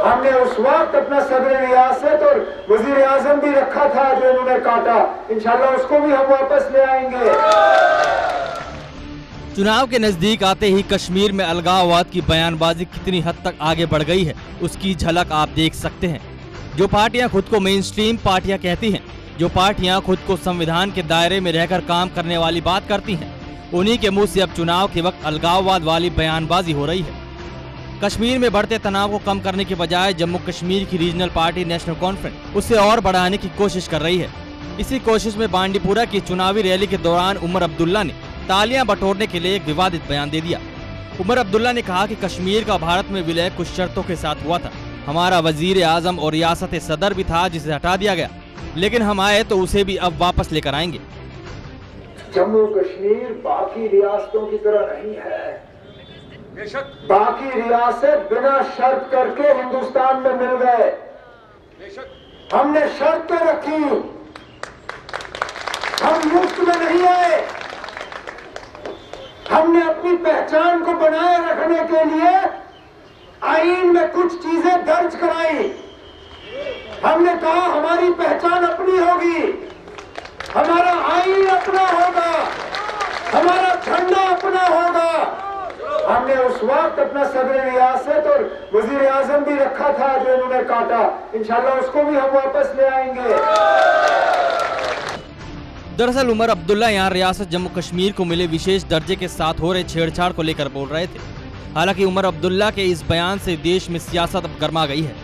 हमने उस वक्त अपना सदर रियासत और वजीर आजम भी रखा था जो इन्होंने काटा। इंशाल्लाह उसको भी हम वापस ले आएंगे। चुनाव के नजदीक आते ही कश्मीर में अलगाववाद की बयानबाजी कितनी हद तक आगे बढ़ गई है उसकी झलक आप देख सकते हैं। जो पार्टियां खुद को मेन स्ट्रीम पार्टियां कहती हैं, जो पार्टियां खुद को संविधान के दायरे में रहकर काम करने वाली बात करती हैं, उन्हीं के मुंह से अब चुनाव के वक्त अलगाववाद वाली बयानबाजी हो रही है। कश्मीर में बढ़ते तनाव को कम करने के बजाय जम्मू कश्मीर की रीजनल पार्टी नेशनल कॉन्फ्रेंस उसे और बढ़ाने की कोशिश कर रही है। इसी कोशिश में बांडीपुरा की चुनावी रैली के दौरान उमर अब्दुल्ला ने तालियां बटोरने के लिए एक विवादित बयान दे दिया। उमर अब्दुल्ला ने कहा कि कश्मीर का भारत में विलय कुछ शर्तों के साथ हुआ था। हमारा वजीर आजम और रियासत सदर भी था जिसे हटा दिया गया, लेकिन हम आए तो उसे भी अब वापस लेकर आएंगे। जम्मू कश्मीर बाकी रियासतों की तरह नहीं है। बाकी रियासत बिना शर्त करके हिंदुस्तान में मिल गए। हमने शर्तें रखी, हम मुफ्त में नहीं आए। हमने अपनी पहचान को बनाए रखने के लिए आईन में कुछ चीजें दर्ज कराई। हमने कहा हमारी पहचान अपनी होगी, हमारा आईन अपना होगा, हमारा झंडा अपना होगा। हमने उस वक्त अपना सदर रियासत और वजीर आजम भी रखा था जो इन्होंने काटा। इंशाल्लाह उसको भी हम वापस ले आएंगे। दरअसल उमर अब्दुल्ला यहाँ रियासत जम्मू कश्मीर को मिले विशेष दर्जे के साथ हो रहे छेड़छाड़ को लेकर बोल रहे थे। हालांकि उमर अब्दुल्ला के इस बयान से देश में सियासत अब गर्मा गई है।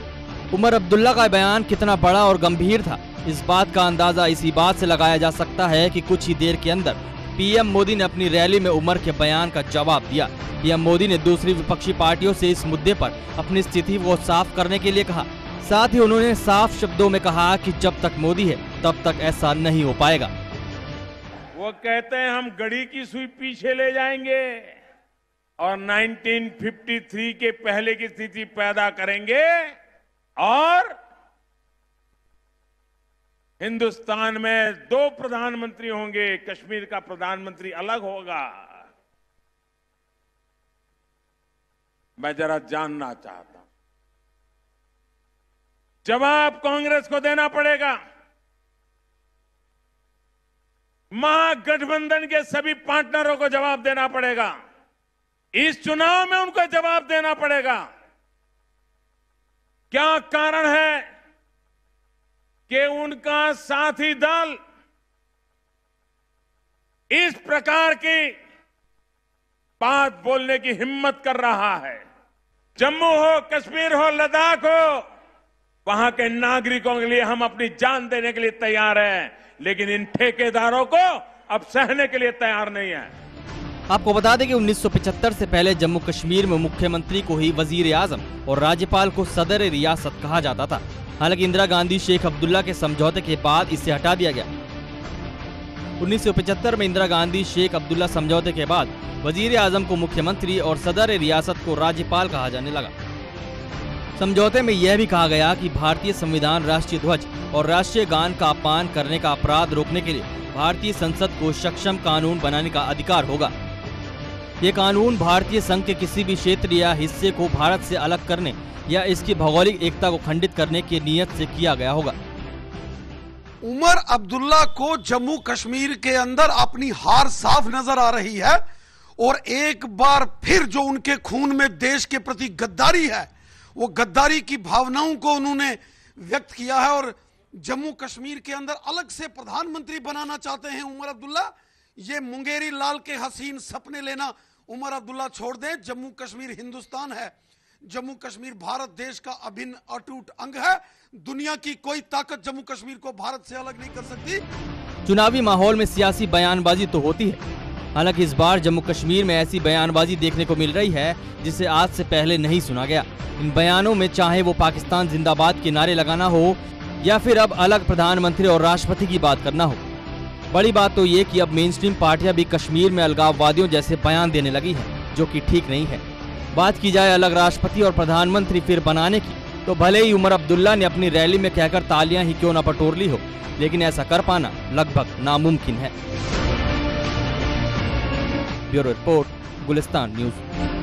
उमर अब्दुल्ला का बयान कितना बड़ा और गंभीर था, इस बात का अंदाजा इसी बात से लगाया जा सकता है कि कुछ ही देर के अंदर पीएम मोदी ने अपनी रैली में उमर के बयान का जवाब दिया। पीएम मोदी ने दूसरी विपक्षी पार्टियों से इस मुद्दे पर अपनी स्थिति को साफ करने के लिए कहा। साथ ही उन्होंने साफ शब्दों में कहा कि जब तक मोदी है तब तक ऐसा नहीं हो पाएगा। वो कहते हैं हम घड़ी की सुई पीछे ले जाएंगे और 1953 के पहले की स्थिति पैदा करेंगे और हिंदुस्तान में 2 प्रधानमंत्री होंगे, कश्मीर का प्रधानमंत्री अलग होगा। मैं जरा जानना चाहता हूं, जवाब कांग्रेस को देना पड़ेगा। महागठबंधन के सभी पार्टनरों को जवाब देना पड़ेगा। इस चुनाव में उनको जवाब देना पड़ेगा। क्या कारण है कि उनका साथी दल इस प्रकार की बात बोलने की हिम्मत कर रहा है? जम्मू हो, कश्मीर हो, लद्दाख हो, वहां के नागरिकों के लिए हम अपनी जान देने के लिए तैयार हैं, लेकिन इन ठेकेदारों को अब सहने के लिए तैयार नहीं है। आपको बता दें कि 1975 से पहले जम्मू कश्मीर में मुख्यमंत्री को ही वजीर आजम और राज्यपाल को सदर रियासत कहा जाता था। हालांकि इंदिरा गांधी शेख अब्दुल्ला के समझौते के बाद इसे हटा दिया गया। 1975 में इंदिरा गांधी शेख अब्दुल्ला समझौते के बाद वजीर आजम को मुख्यमंत्री और सदर रियासत को राज्यपाल कहा जाने लगा। समझौते में यह भी कहा गया कि भारतीय संविधान, राष्ट्रीय ध्वज और राष्ट्रीय गान का अपमान करने का अपराध रोकने के लिए भारतीय संसद को सक्षम कानून बनाने का अधिकार होगा। ये कानून भारतीय संघ के किसी भी क्षेत्र या हिस्से को भारत से अलग करने या इसकी भौगोलिक एकता को खंडित करने की नीयत से किया गया होगा। उमर अब्दुल्ला को जम्मू कश्मीर के अंदर अपनी हार साफ नजर आ रही है और एक बार फिर जो उनके खून में देश के प्रति गद्दारी है, वो गद्दारी की भावनाओं को उन्होंने व्यक्त किया है और जम्मू कश्मीर के अंदर अलग से प्रधानमंत्री बनाना चाहते हैं उमर अब्दुल्ला। ये मुंगेरी लाल के हसीन सपने लेना उमर अब्दुल्ला छोड़ दें। जम्मू कश्मीर हिंदुस्तान है, जम्मू कश्मीर भारत देश का अभिन्न अटूट अंग है। दुनिया की कोई ताकत जम्मू कश्मीर को भारत से अलग नहीं कर सकती। चुनावी माहौल में सियासी बयानबाजी तो होती है, हालांकि इस बार जम्मू कश्मीर में ऐसी बयानबाजी देखने को मिल रही है जिसे आज से पहले नहीं सुना गया। इन बयानों में चाहे वो पाकिस्तान जिंदाबाद के नारे लगाना हो या फिर अब अलग प्रधानमंत्री और राष्ट्रपति की बात करना हो, बड़ी बात तो ये कि अब मेन स्ट्रीम पार्टियां भी कश्मीर में अलगाववादियों जैसे बयान देने लगी हैं, जो कि ठीक नहीं है। बात की जाए अलग राष्ट्रपति और प्रधानमंत्री फिर बनाने की, तो भले ही उमर अब्दुल्ला ने अपनी रैली में कहकर तालियां ही क्यों न बटोर ली हो, लेकिन ऐसा कर पाना लगभग नामुमकिन है। Bureau report, Gulistan news.